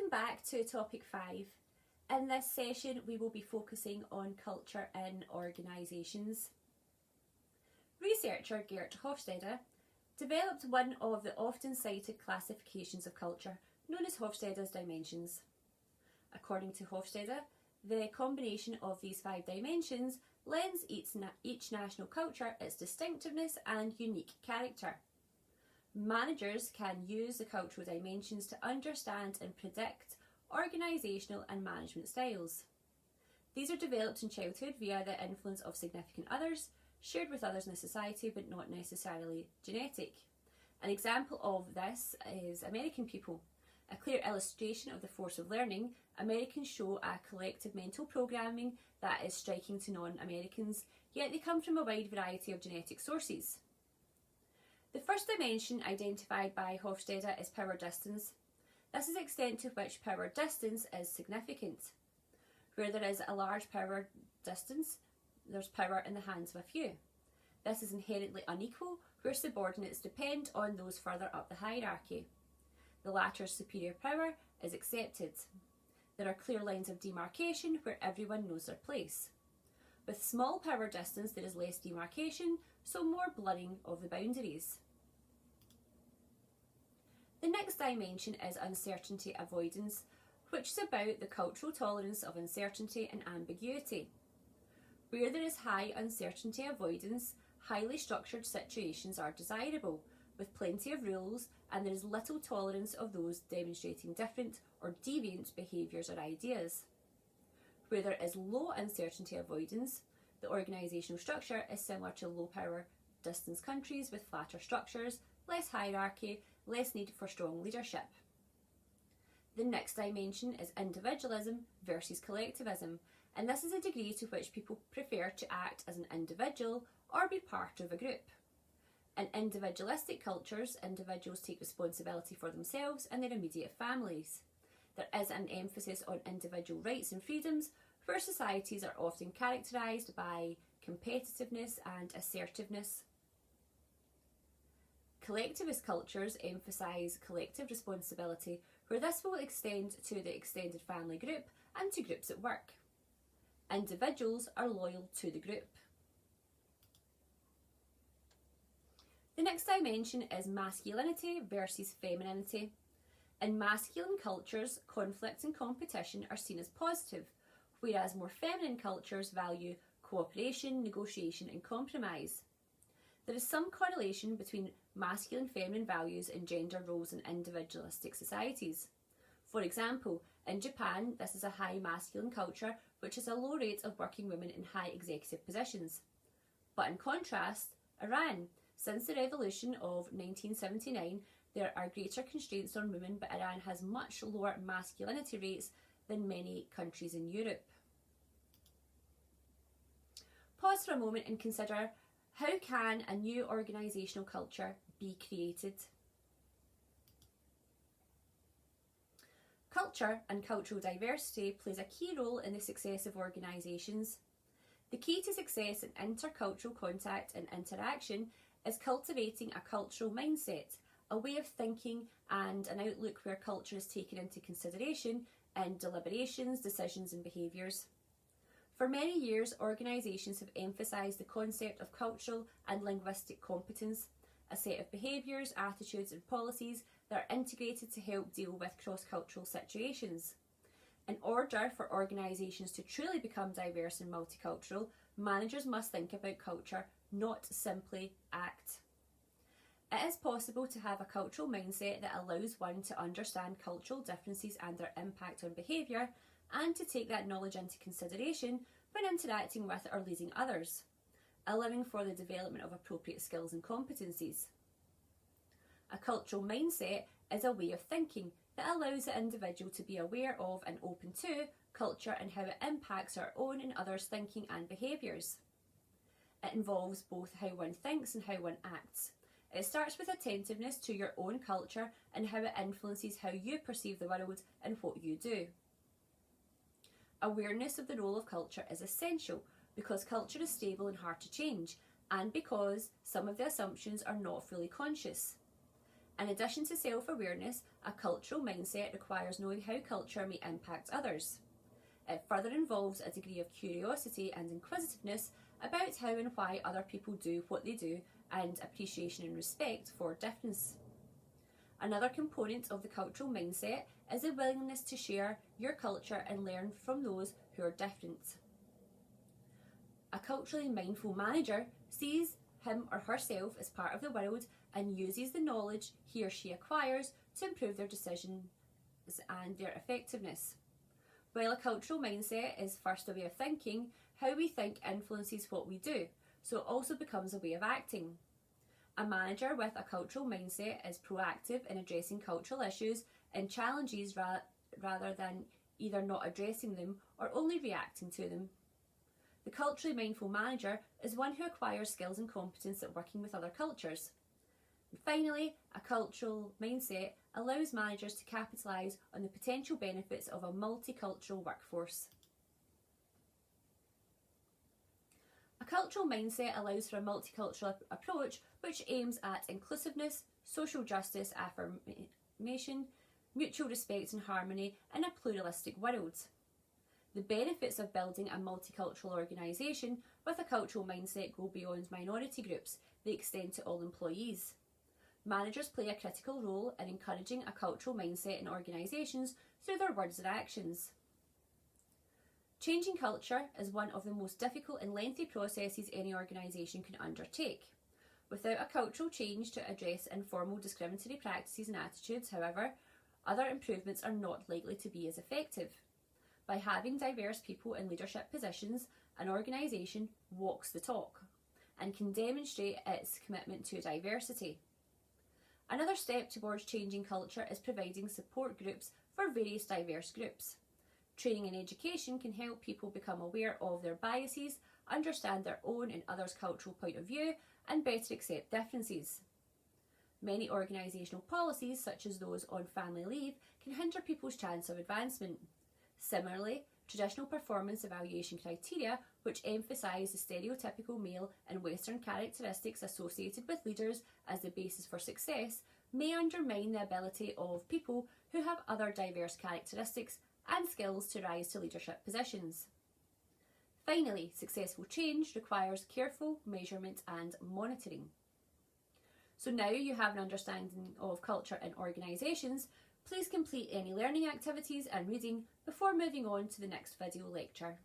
Welcome back to topic 5. In this session we will be focusing on culture in organisations. Researcher Geert Hofstede developed one of the often cited classifications of culture known as Hofstede's dimensions. According to Hofstede, the combination of these 5 dimensions lends each national culture its distinctiveness and unique character. Managers can use the cultural dimensions to understand and predict organisational and management styles. These are developed in childhood via the influence of significant others, shared with others in a society but not necessarily genetic. An example of this is American people. A clear illustration of the force of learning, Americans show a collective mental programming that is striking to non-Americans, yet they come from a wide variety of genetic sources. The first dimension identified by Hofstede is power distance. This is the extent to which power distance is significant. Where there is a large power distance, there's power in the hands of a few. This is inherently unequal, where subordinates depend on those further up the hierarchy. The latter's superior power is accepted. There are clear lines of demarcation where everyone knows their place. With small power distance there is less demarcation, so more blurring of the boundaries. The next dimension is uncertainty avoidance, which is about the cultural tolerance of uncertainty and ambiguity. Where there is high uncertainty avoidance, highly structured situations are desirable, with plenty of rules, and there is little tolerance of those demonstrating different or deviant behaviours or ideas. Where there is low uncertainty avoidance, the organisational structure is similar to low power distance countries with flatter structures, less hierarchy, less need for strong leadership. The next dimension is individualism versus collectivism, and this is a degree to which people prefer to act as an individual or be part of a group. In individualistic cultures, individuals take responsibility for themselves and their immediate families. There is an emphasis on individual rights and freedoms, where societies are often characterised by competitiveness and assertiveness. Collectivist cultures emphasise collective responsibility, where this will extend to the extended family group and to groups at work. Individuals are loyal to the group. The next dimension is masculinity versus femininity. In masculine cultures, conflict and competition are seen as positive, whereas more feminine cultures value cooperation, negotiation and compromise. There is some correlation between masculine and feminine values and gender roles in individualistic societies. For example, in Japan, this is a high masculine culture which has a low rate of working women in high executive positions. But in contrast, Iran, since the revolution of 1979, there are greater constraints on women, but Iran has much lower masculinity rates than many countries in Europe. Pause for a moment and consider, how can a new organisational culture be created? Culture and cultural diversity plays a key role in the success of organisations. The key to success in intercultural contact and interaction is cultivating a cultural mindset, a way of thinking and an outlook where culture is taken into consideration in deliberations, decisions and behaviours. For many years, organisations have emphasised the concept of cultural and linguistic competence, a set of behaviours, attitudes and policies that are integrated to help deal with cross-cultural situations. In order for organisations to truly become diverse and multicultural, managers must think about culture, not simply act. It is possible to have a cultural mindset that allows one to understand cultural differences and their impact on behaviour, and to take that knowledge into consideration when interacting with or leading others, allowing for the development of appropriate skills and competencies. A cultural mindset is a way of thinking that allows the individual to be aware of and open to culture and how it impacts our own and others' thinking and behaviours. It involves both how one thinks and how one acts. It starts with attentiveness to your own culture and how it influences how you perceive the world and what you do. Awareness of the role of culture is essential because culture is stable and hard to change, and because some of the assumptions are not fully conscious. In addition to self-awareness, a cultural mindset requires knowing how culture may impact others. It further involves a degree of curiosity and inquisitiveness about how and why other people do what they do, and appreciation and respect for difference. Another component of the cultural mindset is a willingness to share your culture and learn from those who are different. A culturally mindful manager sees him or herself as part of the world and uses the knowledge he or she acquires to improve their decisions and their effectiveness. While a cultural mindset is first a way of thinking, how we think influences what we do, so it also becomes a way of acting. A manager with a cultural mindset is proactive in addressing cultural issues and challenges rather than either not addressing them or only reacting to them. The culturally mindful manager is one who acquires skills and competence at working with other cultures. And finally, a cultural mindset allows managers to capitalise on the potential benefits of a multicultural workforce. A cultural mindset allows for a multicultural approach which aims at inclusiveness, social justice, affirmation, mutual respect and harmony in a pluralistic world. The benefits of building a multicultural organisation with a cultural mindset go beyond minority groups, they extend to all employees. Managers play a critical role in encouraging a cultural mindset in organisations through their words and actions. Changing culture is one of the most difficult and lengthy processes any organisation can undertake. Without a cultural change to address informal discriminatory practices and attitudes, however, other improvements are not likely to be as effective. By having diverse people in leadership positions, an organisation walks the talk and can demonstrate its commitment to diversity. Another step towards changing culture is providing support groups for various diverse groups. Training and education can help people become aware of their biases, understand their own and others' cultural point of view, and better accept differences. Many organisational policies, such as those on family leave, can hinder people's chance of advancement. Similarly, traditional performance evaluation criteria, which emphasise the stereotypical male and Western characteristics associated with leaders as the basis for success, may undermine the ability of people who have other diverse characteristics and skills to rise to leadership positions. Finally, successful change requires careful measurement and monitoring. So now you have an understanding of culture in organisations. Please complete any learning activities and reading before moving on to the next video lecture.